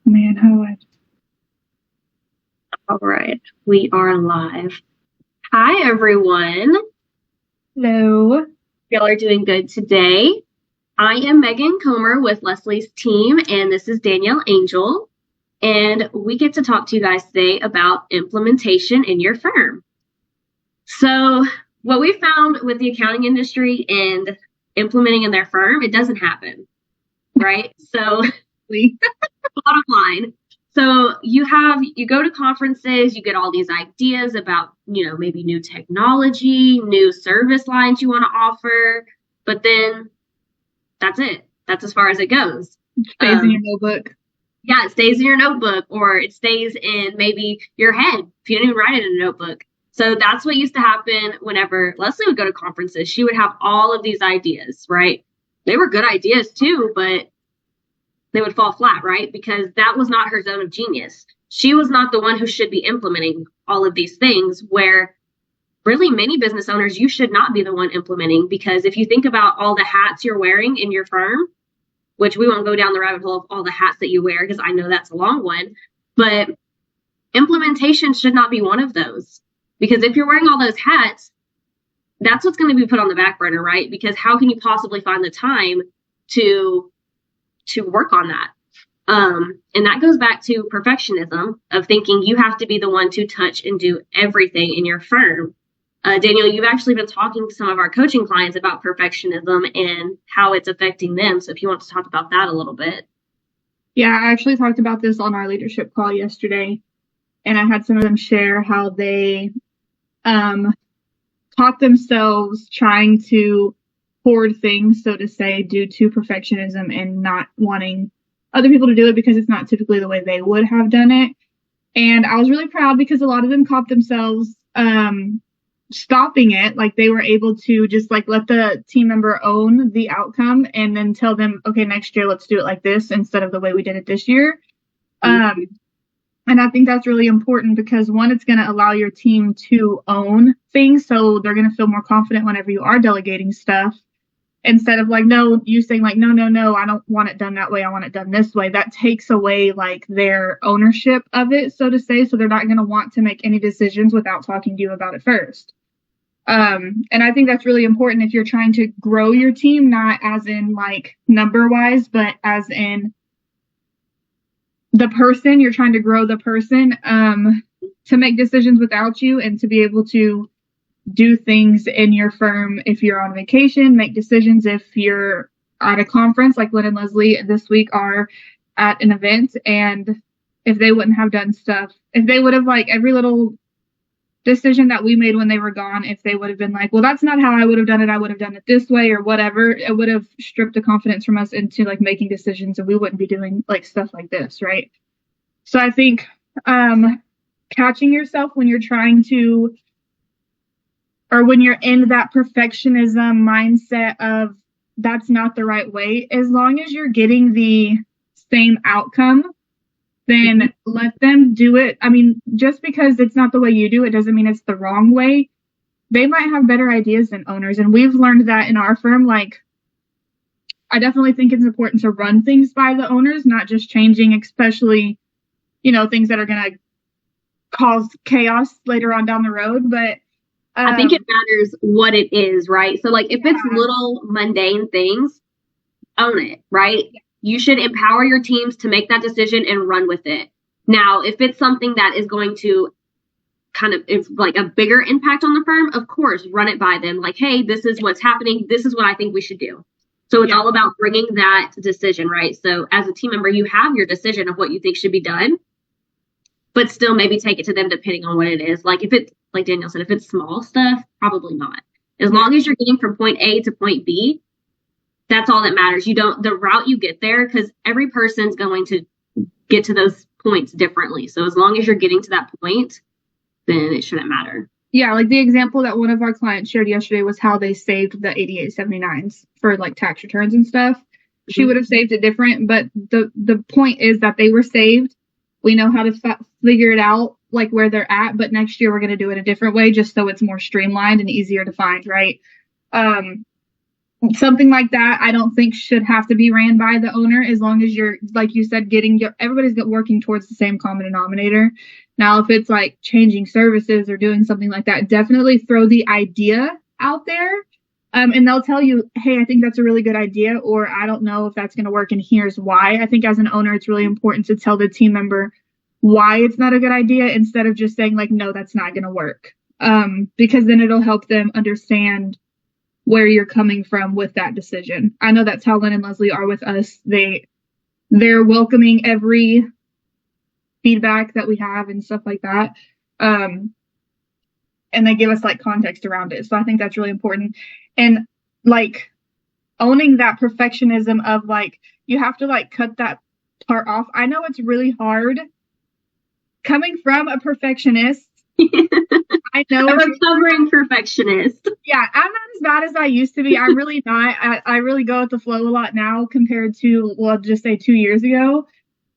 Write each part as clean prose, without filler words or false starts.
Man, how do I? All right, we are live. Hi, everyone. Hello. Y'all are doing good today. I am Megan Comer with Leslie's team, and this is Danielle Angel. And we get to talk to you guys today about implementation in your firm. So, what we found with the accounting industry and implementing in their firm, it doesn't happen, right? So, bottom line. So you go to conferences, you get all these ideas about, maybe new technology, new service lines you want to offer, but then that's it. That's as far as it goes. Stays in your notebook. Yeah, it stays in your notebook, or it stays in maybe your head if you didn't even write it in a notebook. So that's what used to happen whenever Leslie would go to conferences. She would have all of these ideas, right? They were good ideas too, but they would fall flat, right? Because that was not her zone of genius. She was not the one who should be implementing all of these things, where really many business owners, you should not be the one implementing, because if you think about all the hats you're wearing in your firm, which we won't go down the rabbit hole of all the hats that you wear, because I know that's a long one, but implementation should not be one of those. Because if you're wearing all those hats, that's what's going to be put on the back burner, right? Because how can you possibly find the time to work on that? And that goes back to perfectionism, of thinking you have to be the one to touch and do everything in your firm. Daniel, you've actually been talking to some of our coaching clients about perfectionism and how it's affecting them. So if you want to talk about that a little bit. Yeah, I actually talked about this on our leadership call yesterday, and I had some of them share how they caught themselves trying to hoard things, so to say, due to perfectionism and not wanting other people to do it because it's not typically the way they would have done it. And I was really proud because a lot of them caught themselves stopping it. Like, they were able to just let the team member own the outcome and then tell them, okay, next year let's do it like this instead of the way we did it this year. And I think that's really important because, one, it's going to allow your team to own things, so they're going to feel more confident whenever you are delegating stuff. Instead of you saying no, I don't want it done that way, I want it done this way. That takes away their ownership of it, so to say. So they're not going to want to make any decisions without talking to you about it first. And I think that's really important if you're trying to grow your team, not as in number wise, but as in the person. You're trying to grow the person to make decisions without you and to be able to do things in your firm if you're on vacation, make decisions if you're at a conference, like Lynn and Leslie this week are at an event. And if they wouldn't have done stuff, if they would have every little decision that we made when they were gone, if they would have been well, that's not how I would have done it, I would have done it this way or whatever, it would have stripped the confidence from us into making decisions, and we wouldn't be doing stuff like this, right? So I think catching yourself when you're trying to, or when you're in that perfectionism mindset of that's not the right way, as long as you're getting the same outcome, then let them do it. I mean, just because it's not the way you do it doesn't mean it's the wrong way. They might have better ideas than owners, and we've learned that in our firm. I definitely think it's important to run things by the owners, not just changing, especially, things that are going to cause chaos later on down the road. But I think it matters what it is, right? So if it's little mundane things, own it, right? Yeah. You should empower your teams to make that decision and run with it. Now, if it's something that is going to it's a bigger impact on the firm, of course, run it by them. Hey, this is what's happening. This is what I think we should do. So it's all about bringing that decision, right? So as a team member, you have your decision of what you think should be done, but still maybe take it to them depending on what it is. If it's, like Danielle said, if it's small stuff, probably not. As long as you're getting from point A to point B, that's all that matters. The route you get there, because every person's going to get to those points differently. So as long as you're getting to that point, then it shouldn't matter. Yeah, the example that one of our clients shared yesterday was how they saved the 8879s for tax returns and stuff. Mm-hmm. She would have saved it different, but the point is that they were saved. We know how to figure it out, where they're at, but next year we're going to do it a different way, just so it's more streamlined and easier to find, right? something like that, I don't think should have to be ran by the owner, as long as you're, like you said, everybody's working towards the same common denominator. Now, if it's like changing services or doing something like that, definitely throw the idea out there. And they'll tell you, hey, I think that's a really good idea, or I don't know if that's going to work, and here's why. I think as an owner, it's really important to tell the team member why it's not a good idea, instead of just saying like, no, that's not going to work. Because then it'll help them understand where you're coming from with that decision. I know that's how Lynn and Leslie are with us. They're welcoming every feedback that we have and stuff like that. And they give us like context around it. So I think that's really important. And like owning that perfectionism of like, you have to like cut that part off. I know it's really hard coming from a perfectionist. I know, a recovering perfectionist. Yeah, I'm not as bad as I used to be. I'm really not. I really go with the flow a lot now compared to, well, just say 2 years ago.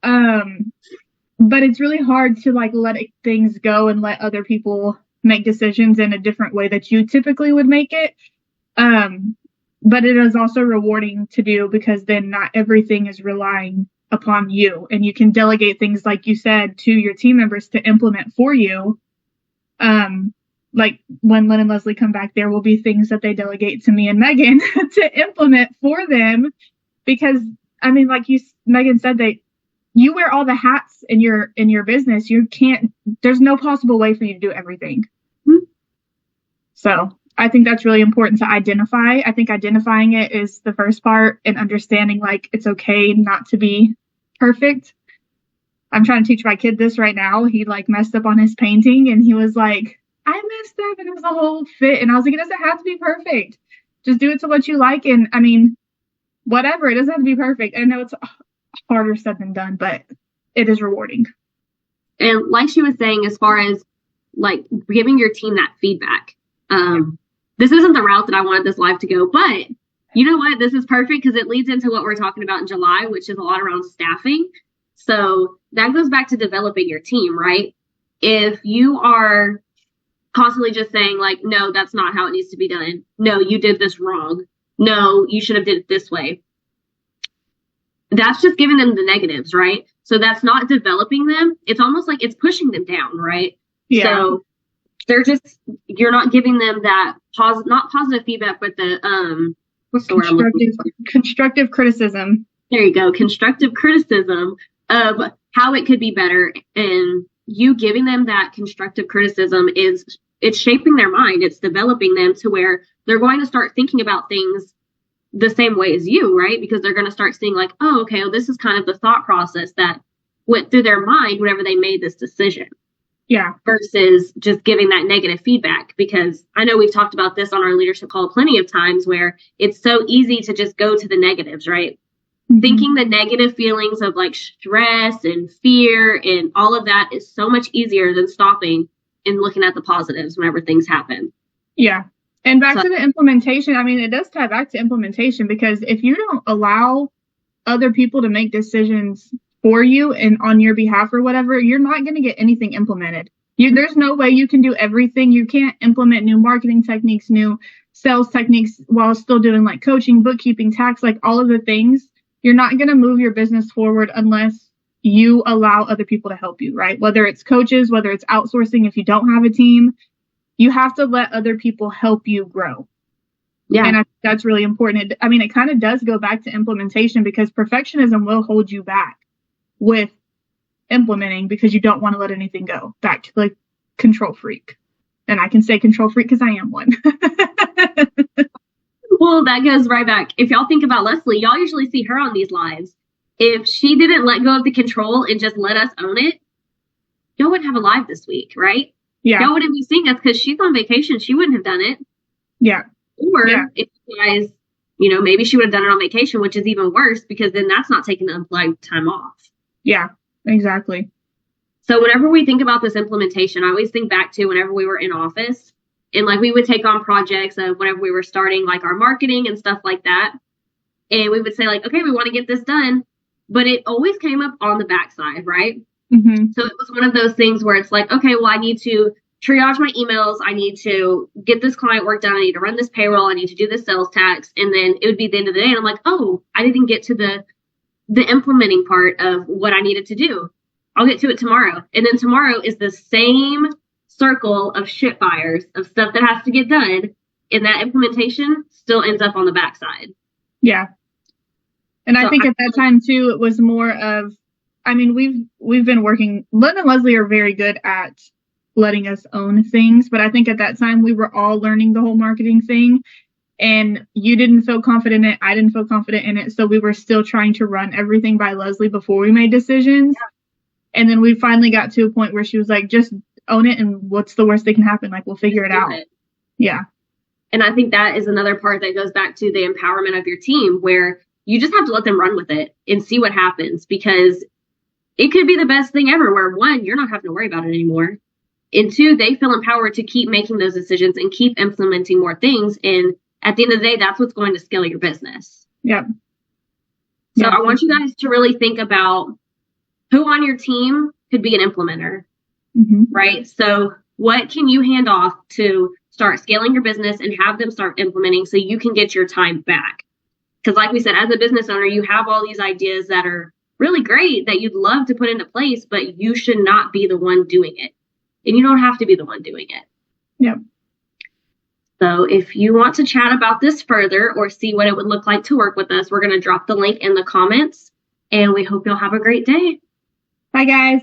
But it's really hard to like let things go and let other people make decisions in a different way that you typically would make it. But it is also rewarding to do, because then not everything is relying upon you, and you can delegate things, like you said, to your team members to implement for you. Like when Lynn and Leslie come back, there will be things that they delegate to me and Megan to implement for them, because I mean, like Megan said, you wear all the hats in your business. There's no possible way for you to do everything. Mm-hmm. So I think that's really important to identify. I think identifying it is the first part, and understanding like it's okay not to be perfect. I'm trying to teach my kid this right now. He like messed up on his painting, and he was like, I messed up, and it was a whole fit. And I was like, it doesn't have to be perfect. Just do it to what you like. And I mean, whatever, it doesn't have to be perfect. I know it's harder said than done, but it is rewarding. And like she was saying, as far as like giving your team that feedback, this isn't the route that I wanted this live to go, but you know what? This is perfect, because it leads into what we're talking about in July, which is a lot around staffing. So that goes back to developing your team, right? If you are constantly just saying like, no, that's not how it needs to be done. No, you did this wrong. No, you should have did it this way. That's just giving them the negatives, right? So that's not developing them. It's almost like it's pushing them down, right? Yeah. So you're not giving them that not positive feedback, but the, what's the word I'm looking for? Constructive criticism. There you go. Constructive criticism of how it could be better. And you giving them that constructive criticism it's shaping their mind. It's developing them to where they're going to start thinking about things the same way as you, right? Because they're going to start seeing like, oh, okay, well, this is kind of the thought process that went through their mind whenever they made this decision. Yeah. Versus just giving that negative feedback. Because I know we've talked about this on our leadership call plenty of times, where it's so easy to just go to the negatives, right? Mm-hmm. Thinking the negative feelings of like stress and fear and all of that is so much easier than stopping and looking at the positives whenever things happen. Yeah. And back to the implementation, I mean, it does tie back to implementation, because if you don't allow other people to make decisions for you and on your behalf or whatever, you're not going to get anything implemented. There's no way you can do everything. You can't implement new marketing techniques, new sales techniques, while still doing like coaching, bookkeeping, tax, like all of the things. You're not going to move your business forward unless you allow other people to help you, right? Whether it's coaches, whether it's outsourcing, if you don't have a team, you have to let other people help you grow. Yeah. And that's really important. I mean, it kind of does go back to implementation, because perfectionism will hold you back with implementing, because you don't want to let anything go. Back to like control freak. And I can say control freak because I am one. Well, that goes right back. If y'all think about Leslie, y'all usually see her on these lives. If she didn't let go of the control and just let us own it, y'all wouldn't have a live this week, right? Yeah. Y'all wouldn't be seeing us because she's on vacation. She wouldn't have done it. Yeah. Or if you guys, maybe she would have done it on vacation, which is even worse, because then that's not taking the unplanned time off. Yeah, exactly. So whenever we think about this implementation, I always think back to whenever we were in office, and like we would take on projects of whenever we were starting like our marketing and stuff like that. And we would say like, okay, we want to get this done. But it always came up on the backside, right? Mm-hmm. So it was one of those things where it's like, okay, well, I need to triage my emails. I need to get this client work done. I need to run this payroll. I need to do this sales tax. And then it would be the end of the day. And I'm like, oh, I didn't get to the implementing part of what I needed to do. I'll get to it tomorrow. And then tomorrow is the same circle of shit fires of stuff that has to get done. And that implementation still ends up on the backside. Yeah. And so I think at that time too, it was more of, I mean, we've been working, Len and Leslie are very good at letting us own things, but I think at that time we were all learning the whole marketing thing, and you didn't feel confident in it. I didn't feel confident in it. So we were still trying to run everything by Leslie before we made decisions. Yeah. And then we finally got to a point where she was like, just own it. And what's the worst that can happen? Like, we'll figure it out. Yeah. And I think that is another part that goes back to the empowerment of your team, where you just have to let them run with it and see what happens, because it could be the best thing ever where, one, you're not having to worry about it anymore. And two, they feel empowered to keep making those decisions and keep implementing more things. And at the end of the day, that's what's going to scale your business. Yeah. So I want you guys to really think about who on your team could be an implementer, right? So what can you hand off to start scaling your business and have them start implementing so you can get your time back? Because like we said, as a business owner, you have all these ideas that are really great that you'd love to put into place, but you should not be the one doing it. And you don't have to be the one doing it. Yep. So if you want to chat about this further or see what it would look like to work with us, we're going to drop the link in the comments, and we hope you'll have a great day. Bye, guys.